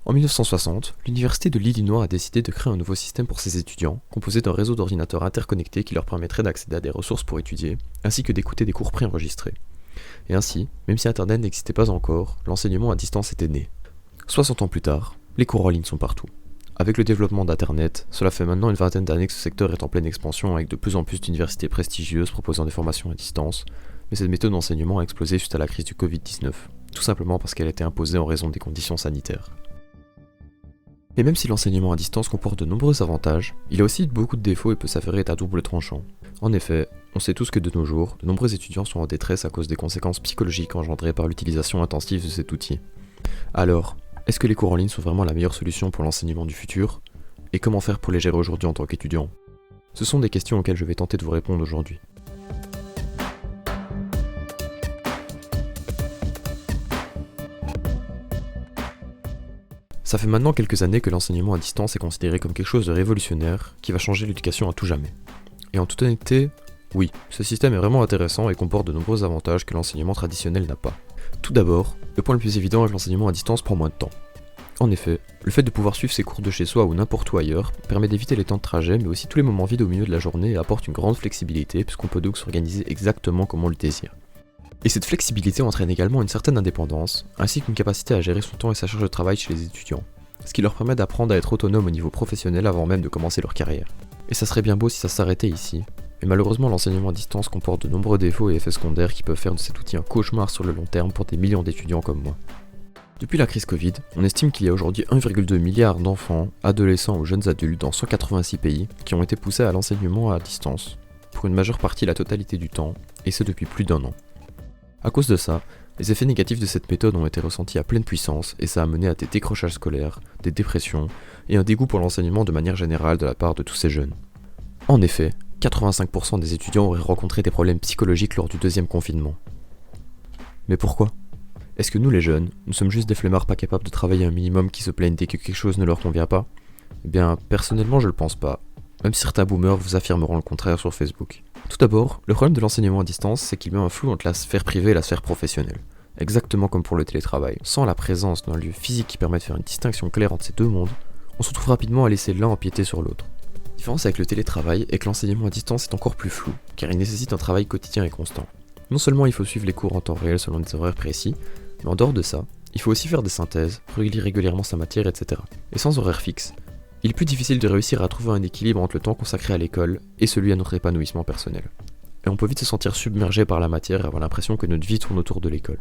En 1960, l'université de l'Illinois a décidé de créer un nouveau système pour ses étudiants, composé d'un réseau d'ordinateurs interconnectés qui leur permettrait d'accéder à des ressources pour étudier, ainsi que d'écouter des cours préenregistrés. Et ainsi, même si Internet n'existait pas encore, l'enseignement à distance était né. 60 ans plus tard, les cours en ligne sont partout. Avec le développement d'Internet, cela fait maintenant une vingtaine d'années que ce secteur est en pleine expansion avec de plus en plus d'universités prestigieuses proposant des formations à distance, mais cette méthode d'enseignement a explosé suite à la crise du Covid-19, tout simplement parce qu'elle a été imposée en raison des conditions sanitaires. Mais même si l'enseignement à distance comporte de nombreux avantages, il a aussi beaucoup de défauts et peut s'avérer être à double tranchant. En effet, on sait tous que de nos jours, de nombreux étudiants sont en détresse à cause des conséquences psychologiques engendrées par l'utilisation intensive de cet outil. Alors, est-ce que les cours en ligne sont vraiment la meilleure solution pour l'enseignement du futur ? Et comment faire pour les gérer aujourd'hui en tant qu'étudiant ? Ce sont des questions auxquelles je vais tenter de vous répondre aujourd'hui. Ça fait maintenant quelques années que l'enseignement à distance est considéré comme quelque chose de révolutionnaire qui va changer l'éducation à tout jamais. Et en toute honnêteté, oui, ce système est vraiment intéressant et comporte de nombreux avantages que l'enseignement traditionnel n'a pas. Tout d'abord, le point le plus évident est que l'enseignement à distance prend moins de temps. En effet, le fait de pouvoir suivre ses cours de chez soi ou n'importe où ailleurs permet d'éviter les temps de trajet mais aussi tous les moments vides au milieu de la journée et apporte une grande flexibilité puisqu'on peut donc s'organiser exactement comme on le désire. Et cette flexibilité entraîne également une certaine indépendance, ainsi qu'une capacité à gérer son temps et sa charge de travail chez les étudiants, ce qui leur permet d'apprendre à être autonomes au niveau professionnel avant même de commencer leur carrière. Et ça serait bien beau si ça s'arrêtait ici, mais malheureusement l'enseignement à distance comporte de nombreux défauts et effets secondaires qui peuvent faire de cet outil un cauchemar sur le long terme pour des millions d'étudiants comme moi. Depuis la crise Covid, on estime qu'il y a aujourd'hui 1,2 milliard d'enfants, adolescents ou jeunes adultes dans 186 pays qui ont été poussés à l'enseignement à distance, pour une majeure partie la totalité du temps, et ce depuis plus d'1 an. À cause de ça, les effets négatifs de cette méthode ont été ressentis à pleine puissance et ça a mené à des décrochages scolaires, des dépressions et un dégoût pour l'enseignement de manière générale de la part de tous ces jeunes. En effet, 85% des étudiants auraient rencontré des problèmes psychologiques lors du deuxième confinement. Mais pourquoi ? Est-ce que nous les jeunes, nous sommes juste des flemmards pas capables de travailler un minimum qui se plaignent dès que quelque chose ne leur convient pas ? Eh bien, personnellement je le pense pas, même si certains boomers vous affirmeront le contraire sur Facebook. Tout d'abord, le problème de l'enseignement à distance, c'est qu'il met un flou entre la sphère privée et la sphère professionnelle. Exactement comme pour le télétravail. Sans la présence d'un lieu physique qui permet de faire une distinction claire entre ces deux mondes, on se retrouve rapidement à laisser l'un empiéter sur l'autre. La différence avec le télétravail est que l'enseignement à distance est encore plus flou, car il nécessite un travail quotidien et constant. Non seulement il faut suivre les cours en temps réel selon des horaires précis, mais en dehors de ça, il faut aussi faire des synthèses, relire régulièrement sa matière, etc. Et sans horaire fixe, il est plus difficile de réussir à trouver un équilibre entre le temps consacré à l'école et celui à notre épanouissement personnel. Et on peut vite se sentir submergé par la matière et avoir l'impression que notre vie tourne autour de l'école.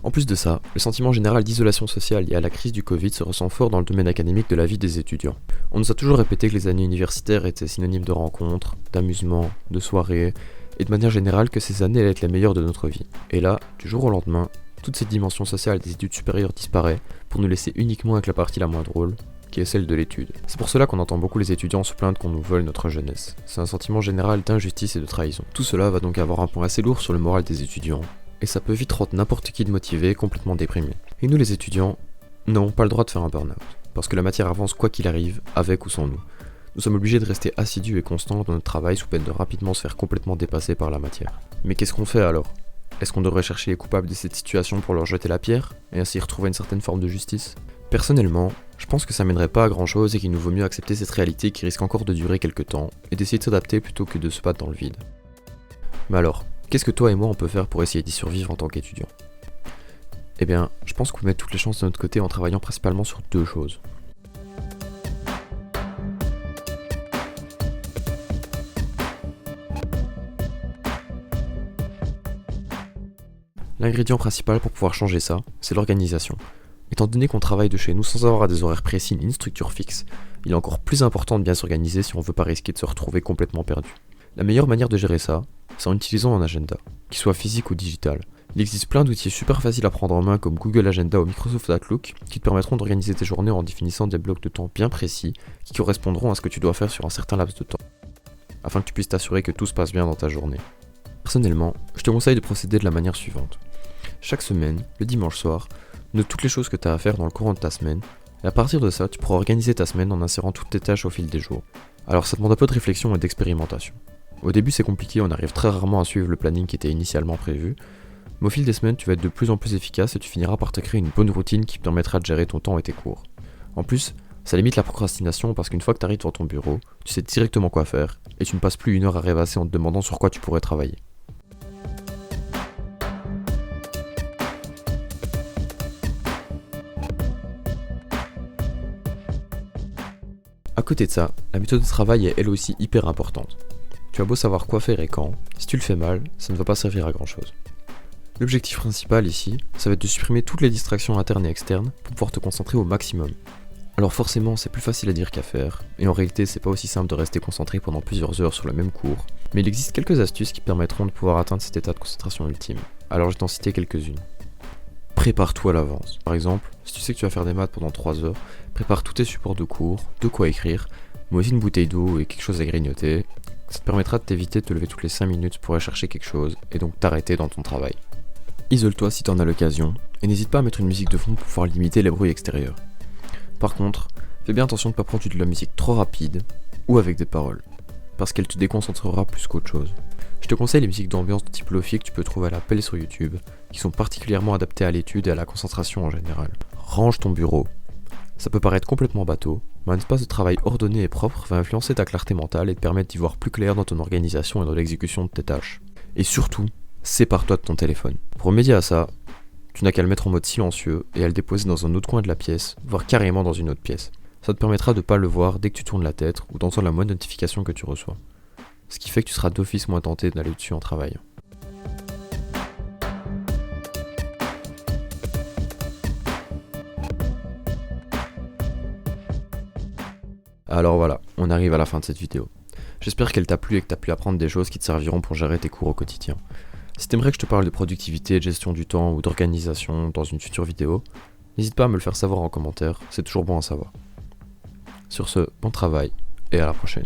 En plus de ça, le sentiment général d'isolation sociale lié à la crise du Covid se ressent fort dans le domaine académique de la vie des étudiants. On nous a toujours répété que les années universitaires étaient synonymes de rencontres, d'amusement, de soirées, et de manière générale que ces années allaient être les meilleures de notre vie. Et là, du jour au lendemain, toute cette dimension sociale des études supérieures disparaît pour nous laisser uniquement avec la partie la moins drôle, qui est celle de l'étude. C'est pour cela qu'on entend beaucoup les étudiants se plaindre qu'on nous vole notre jeunesse. C'est un sentiment général d'injustice et de trahison. Tout cela va donc avoir un point assez lourd sur le moral des étudiants, et ça peut vite rendre n'importe qui de motivé complètement déprimé. Et nous les étudiants, n'avons pas le droit de faire un burn-out, parce que la matière avance quoi qu'il arrive, avec ou sans nous. Nous sommes obligés de rester assidus et constants dans notre travail sous peine de rapidement se faire complètement dépasser par la matière. Mais qu'est-ce qu'on fait alors ? Est-ce qu'on devrait chercher les coupables de cette situation pour leur jeter la pierre, et ainsi retrouver une certaine forme de justice ? Personnellement, je pense que ça mènerait pas à grand chose et qu'il nous vaut mieux accepter cette réalité qui risque encore de durer quelques temps, et d'essayer de s'adapter plutôt que de se battre dans le vide. Mais alors, qu'est-ce que toi et moi on peut faire pour essayer d'y survivre en tant qu'étudiant ? Eh bien, je pense qu'on peut mettre toutes les chances de notre côté en travaillant principalement sur deux choses. L'ingrédient principal pour pouvoir changer ça, c'est l'organisation. Étant donné qu'on travaille de chez nous sans avoir des horaires précis ni une structure fixe, il est encore plus important de bien s'organiser si on veut pas risquer de se retrouver complètement perdu. La meilleure manière de gérer ça, c'est en utilisant un agenda, qu'il soit physique ou digital. Il existe plein d'outils super faciles à prendre en main comme Google Agenda ou Microsoft Outlook qui te permettront d'organiser tes journées en définissant des blocs de temps bien précis qui correspondront à ce que tu dois faire sur un certain laps de temps, afin que tu puisses t'assurer que tout se passe bien dans ta journée. Personnellement, je te conseille de procéder de la manière suivante. Chaque semaine, le dimanche soir, note toutes les choses que tu as à faire dans le courant de ta semaine, et à partir de ça, tu pourras organiser ta semaine en insérant toutes tes tâches au fil des jours. Alors ça demande un peu de réflexion et d'expérimentation. Au début c'est compliqué, on arrive très rarement à suivre le planning qui était initialement prévu, mais au fil des semaines tu vas être de plus en plus efficace et tu finiras par te créer une bonne routine qui te permettra de gérer ton temps et tes cours. En plus, ça limite la procrastination parce qu'une fois que tu arrives devant ton bureau, tu sais directement quoi faire et tu ne passes plus une heure à rêvasser en te demandant sur quoi tu pourrais travailler. À côté de ça, la méthode de travail est elle aussi hyper importante. Tu as beau savoir quoi faire et quand, si tu le fais mal, ça ne va pas servir à grand chose. L'objectif principal ici, ça va être de supprimer toutes les distractions internes et externes pour pouvoir te concentrer au maximum. Alors forcément, c'est plus facile à dire qu'à faire, et en réalité, c'est pas aussi simple de rester concentré pendant plusieurs heures sur le même cours, mais il existe quelques astuces qui permettront de pouvoir atteindre cet état de concentration ultime. Alors je vais t'en citer quelques-unes. Prépare-toi à l'avance. Par exemple, si tu sais que tu vas faire des maths pendant 3 heures, prépare tous tes supports de cours, de quoi écrire, mais aussi une bouteille d'eau et quelque chose à grignoter. Ça te permettra de t'éviter de te lever toutes les 5 minutes pour aller chercher quelque chose, et donc t'arrêter dans ton travail. Isole-toi si t'en as l'occasion, et n'hésite pas à mettre une musique de fond pour pouvoir limiter les bruits extérieurs. Par contre, fais bien attention de ne pas prendre de la musique trop rapide, ou avec des paroles, parce qu'elle te déconcentrera plus qu'autre chose. Je te conseille les musiques d'ambiance de type Lo-Fi que tu peux trouver à l'appel sur YouTube, qui sont particulièrement adaptées à l'étude et à la concentration en général. Range ton bureau. Ça peut paraître complètement bateau, mais un espace de travail ordonné et propre va influencer ta clarté mentale et te permettre d'y voir plus clair dans ton organisation et dans l'exécution de tes tâches. Et surtout, sépare-toi de ton téléphone. Pour remédier à ça, tu n'as qu'à le mettre en mode silencieux et à le déposer dans un autre coin de la pièce, voire carrément dans une autre pièce. Ça te permettra de ne pas le voir dès que tu tournes la tête ou d'entendre la moindre notification que tu reçois. Ce qui fait que tu seras d'office moins tenté d'aller dessus en travaillant. Alors voilà, on arrive à la fin de cette vidéo. J'espère qu'elle t'a plu et que t'as pu apprendre des choses qui te serviront pour gérer tes cours au quotidien. Si t'aimerais que je te parle de productivité, de gestion du temps ou d'organisation dans une future vidéo, n'hésite pas à me le faire savoir en commentaire, c'est toujours bon à savoir. Sur ce, bon travail et à la prochaine.